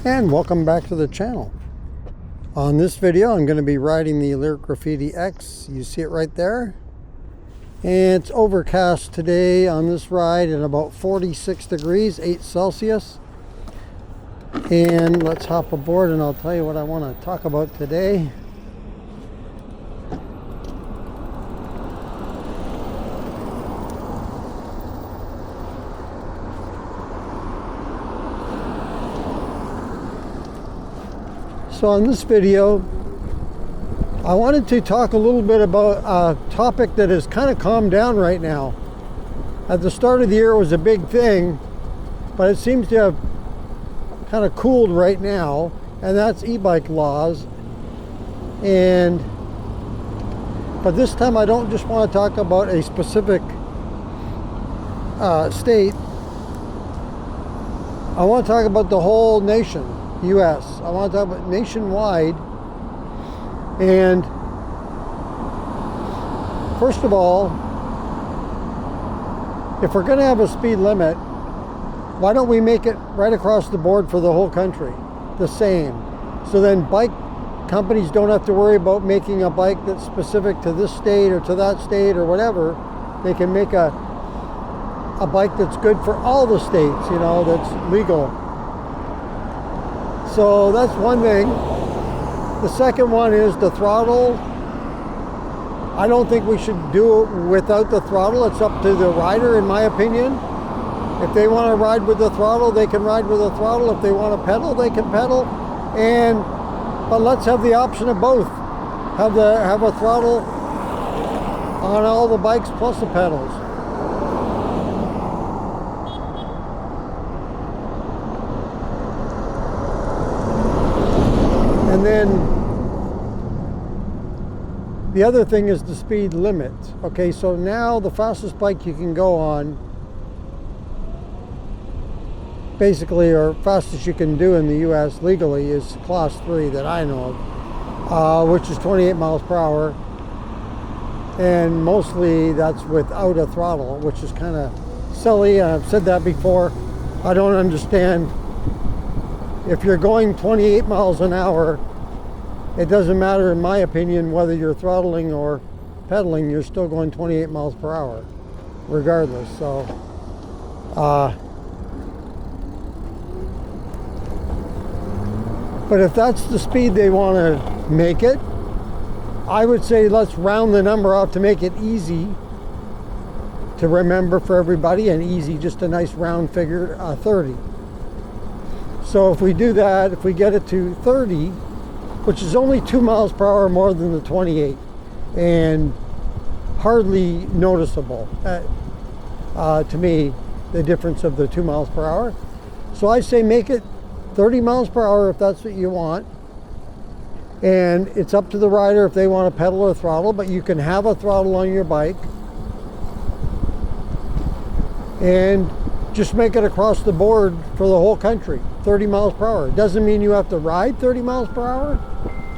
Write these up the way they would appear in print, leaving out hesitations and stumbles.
And welcome back to the channel. On this video I'm going to be riding the Lyric Graffiti X. You see it right there. And it's overcast today on this ride and about 46 degrees, 8 Celsius. And let's hop aboard and I'll tell you what I want to talk about today. So on this video, I wanted to talk a little bit about a topic that has kind of calmed down right now. At the start of the year it was a big thing, but it seems to have kind of cooled right now, and that's e-bike laws. But this time I don't just want to talk about a specific state. I want to talk about the whole nation. US. I want to talk about nationwide. And first of all, if we're going to have a speed limit, why don't we make it right across the board for the whole country the same? So then bike companies don't have to worry about making a bike that's specific to this state or to that state or whatever. They can make a bike that's good for all the states, you know, that's legal. So that's one thing. The second one is the throttle. I don't think we should do it without the throttle. It's up to the rider, in my opinion. If they want to ride with the throttle, they can ride with the throttle. If they want to pedal, they can pedal. But let's have the option of both. Have a throttle on all the bikes plus the pedals. And then the other thing is the speed limit. Okay, so now the fastest bike you can go on, basically, or fastest you can do in the US legally, is class 3 that I know of, which is 28 miles per hour. And mostly that's without a throttle, which is kind of silly. I've said that before. I don't understand. If you're going 28 miles an hour, it doesn't matter, in my opinion, whether you're throttling or pedaling, you're still going 28 miles per hour, regardless. So, but if that's the speed they want to make it, I would say let's round the number out to make it easy to remember for everybody, and easy, just a nice round figure, 30. So if we do that, if we get it to 30, which is only 2 miles per hour more than the 28, and hardly noticeable to me, the difference of the 2 miles per hour. So I say make it 30 miles per hour if that's what you want. And it's up to the rider if they want to pedal or throttle, but you can have a throttle on your bike. And just make it across the board for the whole country, 30 miles per hour. It doesn't mean you have to ride 30 miles per hour.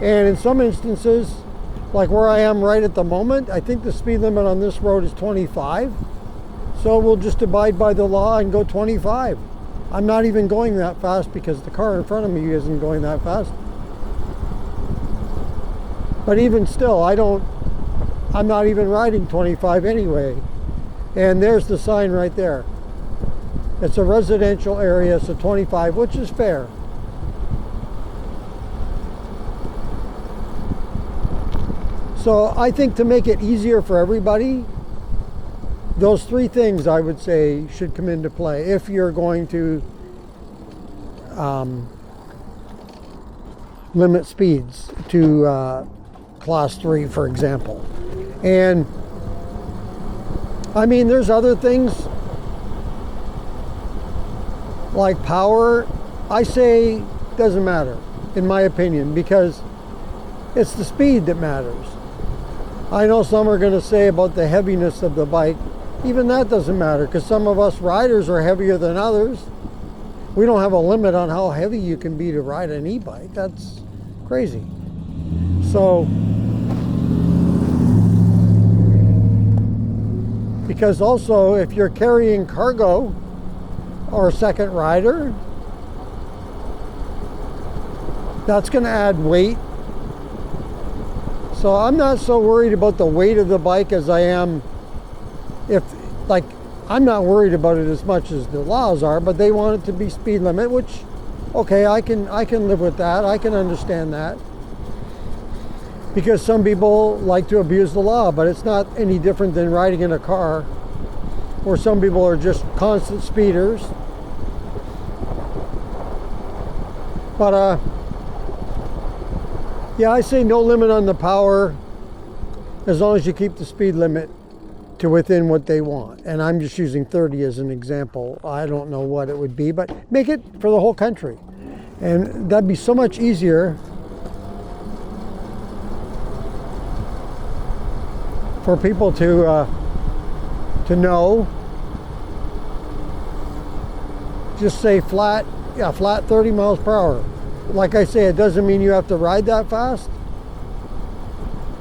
And in some instances, like where I am right at the moment, I think the speed limit on this road is 25. So we'll just abide by the law and go 25. I'm not even going that fast because the car in front of me isn't going that fast. But even still, I'm not even riding 25 anyway. And there's the sign right there. It's a residential area, so 25, which is fair. So I think to make it easier for everybody, those three things I would say should come into play if you're going to limit speeds to class 3, for example. And I mean, there's other things like power. I say doesn't matter, in my opinion, because it's the speed that matters. I know some are going to say about the heaviness of the bike. Even that doesn't matter, because some of us riders are heavier than others. We don't have a limit on how heavy you can be to ride an e-bike. That's crazy. So, because also if you're carrying cargo or a second rider, That's going to add weight. So I'm not so worried about the weight of the bike as I am if, like, I'm not worried about it as much as the laws are, but they want it to be speed limit, which, okay, I can live with that. I can understand that. Because some people like to abuse the law, but it's not any different than riding in a car, or some people are just constant speeders. But yeah, I say no limit on the power as long as you keep the speed limit to within what they want. And I'm just using 30 as an example. I don't know what it would be, but make it for the whole country. And that'd be so much easier for people to know. Just say flat 30 miles per hour. Like I say, it doesn't mean you have to ride that fast,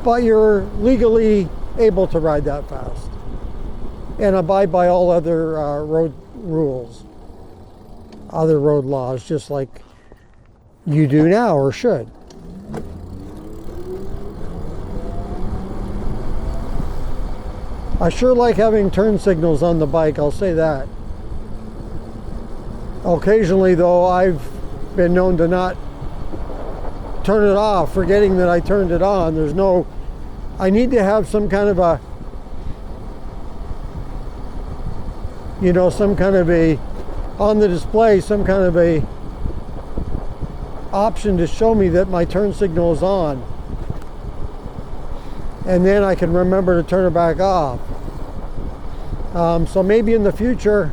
but you're legally able to ride that fast and abide by all other road rules, other road laws, just like you do now or should. I sure like having turn signals on the bike, I'll say that. Occasionally though, I've been known to not turn it off, forgetting that I turned it on. I need to have some kind of a, some kind of a, on the display, some kind of a option to show me that my turn signal is on. And then I can remember to turn it back off. So maybe in the future,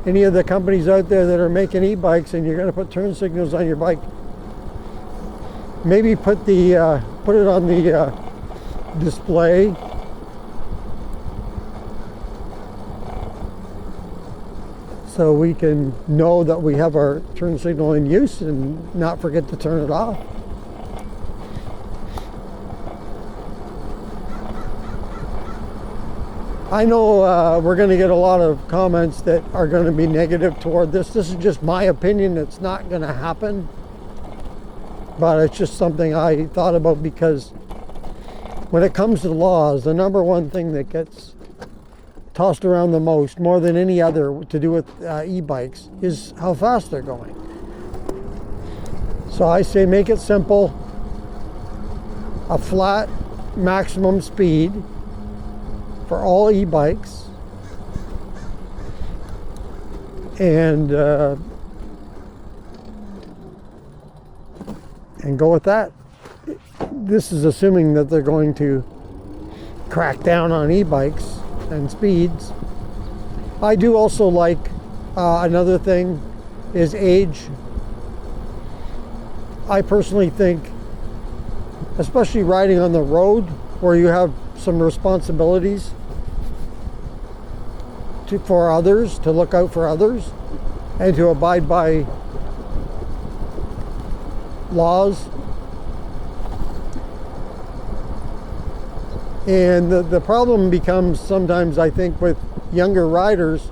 any of the companies out there that are making e-bikes and you're going to put turn signals on your bike, maybe put it on the display. So we can know that we have our turn signal in use and not forget to turn it off. I know we're going to get a lot of comments that are going to be negative toward this. This is just my opinion. It's not going to happen. But it's just something I thought about, because when it comes to laws, the number one thing that gets tossed around the most, more than any other to do with e-bikes, is how fast they're going. So I say make it simple. A flat maximum speed for all e-bikes, and go with that. This is assuming that they're going to crack down on e-bikes and speeds. I do also like another thing is age. I personally think, especially riding on the road where you have some responsibilities for others, to look out for others and to abide by laws. And the problem becomes sometimes, I think, with younger riders,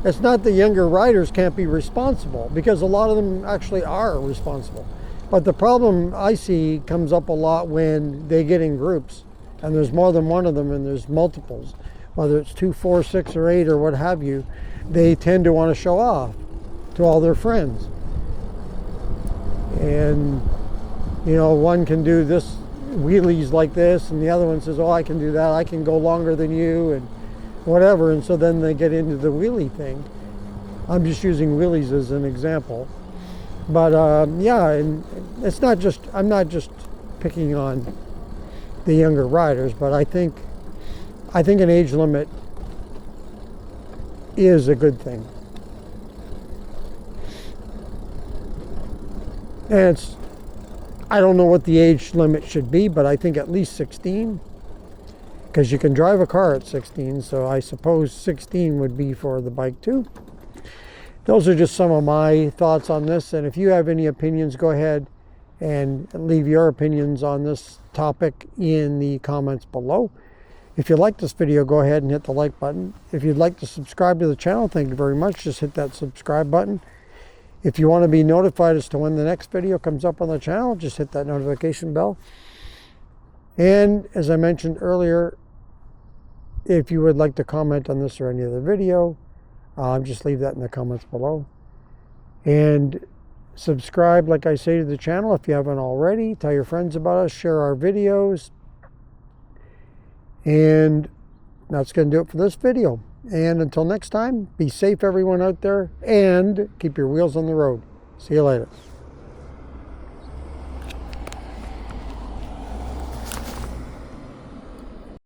it's not that younger riders can't be responsible, because a lot of them actually are responsible. But the problem I see comes up a lot when they get in groups and there's more than one of them and there's multiples, whether it's 2, 4, 6, or 8 or what have you. They tend to want to show off to all their friends. And, one can do this wheelies like this, and the other one says, oh, I can do that, I can go longer than you, and whatever. And so then they get into the wheelie thing. I'm just using wheelies as an example. But yeah, and it's not just, I'm not just picking on the younger riders, but I think an age limit is a good thing. And I don't know what the age limit should be, but I think at least 16, because you can drive a car at 16, so I suppose 16 would be for the bike too. Those are just some of my thoughts on this, and if you have any opinions, go ahead and leave your opinions on this topic in the comments below. If you like this video, go ahead and hit the like button. If you'd like to subscribe to the channel, thank you very much. Just hit that subscribe button. If you want to be notified as to when the next video comes up on the channel, just hit that notification bell. And as I mentioned earlier, if you would like to comment on this or any other video, just leave that in the comments below. And subscribe, like I say, to the channel if you haven't already. Tell your friends about us, share our videos. And that's going to do it for this video. And until next time, be safe everyone out there, and keep your wheels on the road. See you later.